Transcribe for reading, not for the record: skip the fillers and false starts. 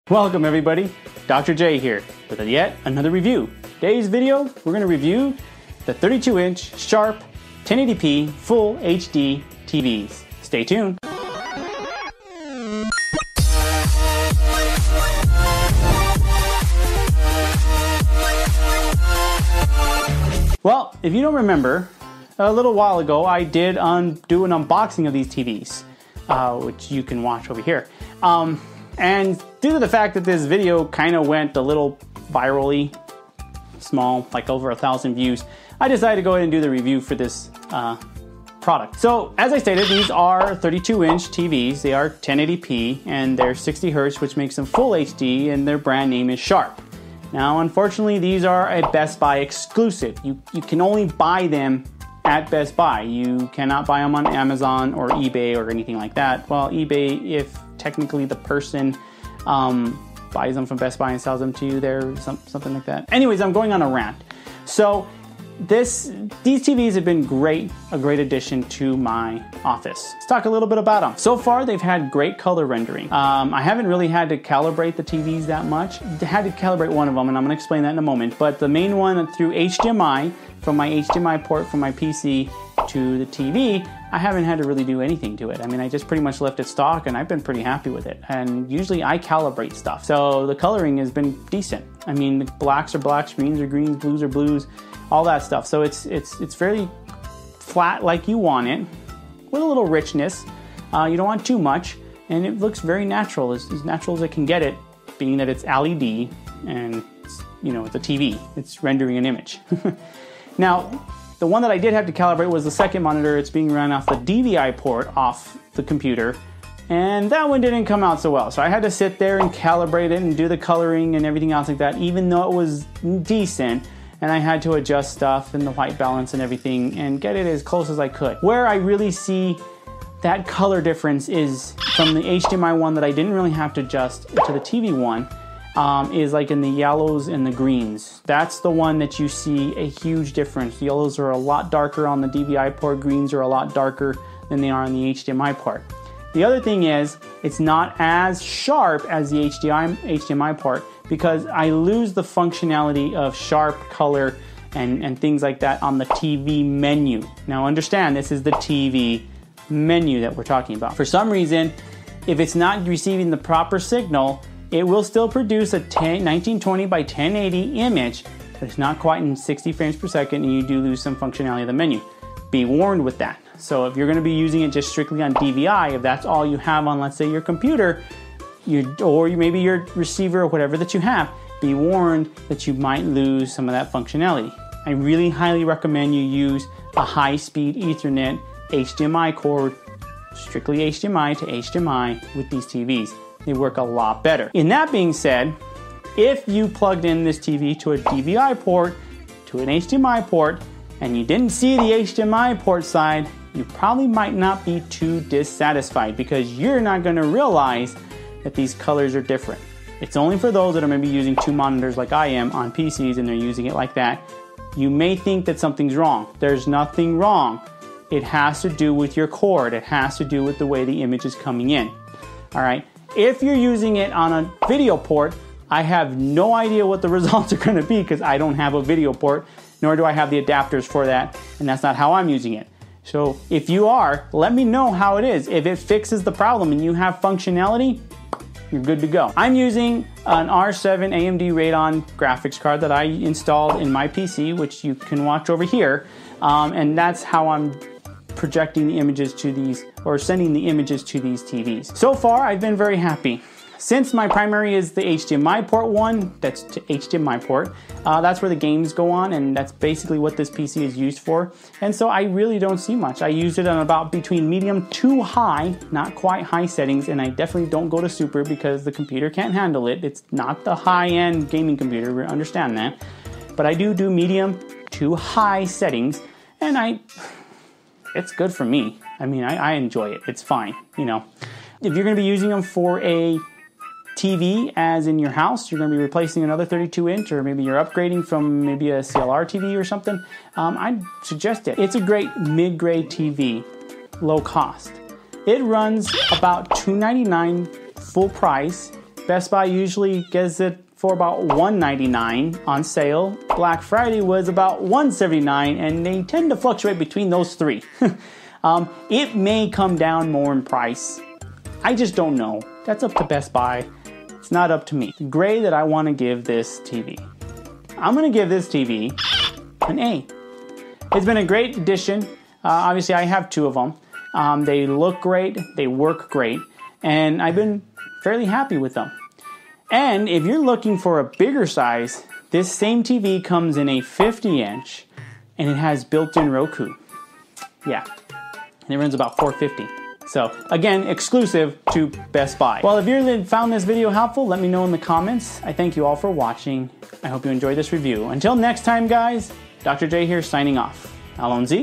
Welcome everybody, Dr. J here with yet another review. Today's video, we're going to review the 32-inch Sharp 1080p Full HD TVs. Stay tuned. Well, if you don't remember, a little while ago I did do an unboxing of these TVs, which you can watch over here. And due to the fact that this video kind of went a little virally small, like over 1,000 views, I decided to go ahead and do the review for this product. So as I stated, these are 32-inch TVs. They are 1080p and they're 60 Hz, which makes them full HD, and their brand name is Sharp. Now, unfortunately, these are a Best Buy exclusive. You can only buy them at Best Buy. You cannot buy them on Amazon or eBay or anything like that. Well, eBay, if technically the person buys them from Best Buy and sells them to you there, something like that. Anyways, I'm going on a rant. So these TVs have been a great addition to my office. Let's talk a little bit about them. So far, they've had great color rendering. I haven't really had to calibrate the TVs that much. I had to calibrate one of them, and I'm gonna explain that in a moment. But the main one through HDMI, from my HDMI port from my PC to the TV, I haven't had to really do anything to it. I mean, I just pretty much left it stock and I've been pretty happy with it. And usually I calibrate stuff. So the coloring has been decent. I mean, the blacks are blacks, greens are greens, blues are blues, all that stuff. So it's fairly flat like you want it, with a little richness. You don't want too much, and it looks very natural, as natural as it can get it, being that it's LED and it's a TV. It's rendering an image. Now, the one that I did have to calibrate was the second monitor. It's being run off the DVI port off the computer, and that one didn't come out so well. So I had to sit there and calibrate it and do the coloring and everything else like that, even though it was decent. And I had to adjust stuff and the white balance and everything and get it as close as I could. Where I really see that color difference is from the HDMI one that I didn't really have to adjust to the TV one. Is like in the yellows and the greens. That's the one that you see a huge difference. The yellows are a lot darker on the DVI port, greens are a lot darker than they are on the HDMI port. The other thing is, it's not as sharp as the HDMI port because I lose the functionality of sharp color and things like that on the TV menu. Now understand, this is the TV menu that we're talking about. For some reason, if it's not receiving the proper signal, it will still produce a 1920 by 1080 image, but it's not quite in 60 frames per second, and you do lose some functionality of the menu. Be warned with that. So if you're going to be using it just strictly on DVI, if that's all you have on, let's say, your computer, or maybe your receiver or whatever that you have, be warned that you might lose some of that functionality. I really highly recommend you use a high-speed Ethernet HDMI cord, strictly HDMI to HDMI with these TVs. They work a lot better. In that being said, if you plugged in this TV to a DVI port, to an HDMI port, and you didn't see the HDMI port side, you probably might not be too dissatisfied because you're not going to realize that these colors are different. It's only for those that are maybe using two monitors like I am on PCs and they're using it like that. You may think that something's wrong. There's nothing wrong. It has to do with your cord. It has to do with the way the image is coming in. All right. If you're using it on a video port, I have no idea what the results are going to be because I don't have a video port, nor do I have the adapters for that, and that's not how I'm using it. So if you are, let me know how it is. If it fixes the problem and you have functionality, you're good to go. I'm using an R7 AMD Radeon graphics card that I installed in my PC, which you can watch over here, and that's how I'm projecting the images to these, or sending the images to these TVs. So far, I've been very happy. Since my primary is the HDMI port one, that's to HDMI port, that's where the games go on, and that's basically what this PC is used for. And so I really don't see much. I used it on about between medium to high, not quite high settings, and I definitely don't go to super because the computer can't handle it. It's not the high-end gaming computer, we understand that. But I do medium to high settings, and it's good for me. I mean, I enjoy it. It's fine, If you're going to be using them for a TV, as in your house, you're going to be replacing another 32-inch, or maybe you're upgrading from maybe a CLR TV or something, I'd suggest it. It's a great mid-grade TV, low cost. It runs about $299 full price, Best Buy usually gets it for about $199 on sale. Black Friday was about $179, and they tend to fluctuate between those three. It may come down more in price. I just don't know. That's up to Best Buy. It's not up to me. The grade that I want to give this TV. I'm going to give this TV an A. It's been a great addition. Obviously, I have two of them. They look great, they work great, and I've been fairly happy with them. And if you're looking for a bigger size, this same TV comes in a 50-inch, and it has built-in Roku. Yeah, and it runs about $450. So again, exclusive to Best Buy. Well, if you found this video helpful, let me know in the comments. I thank you all for watching. I hope you enjoyed this review. Until next time, guys, Dr. J here signing off. Alonzi.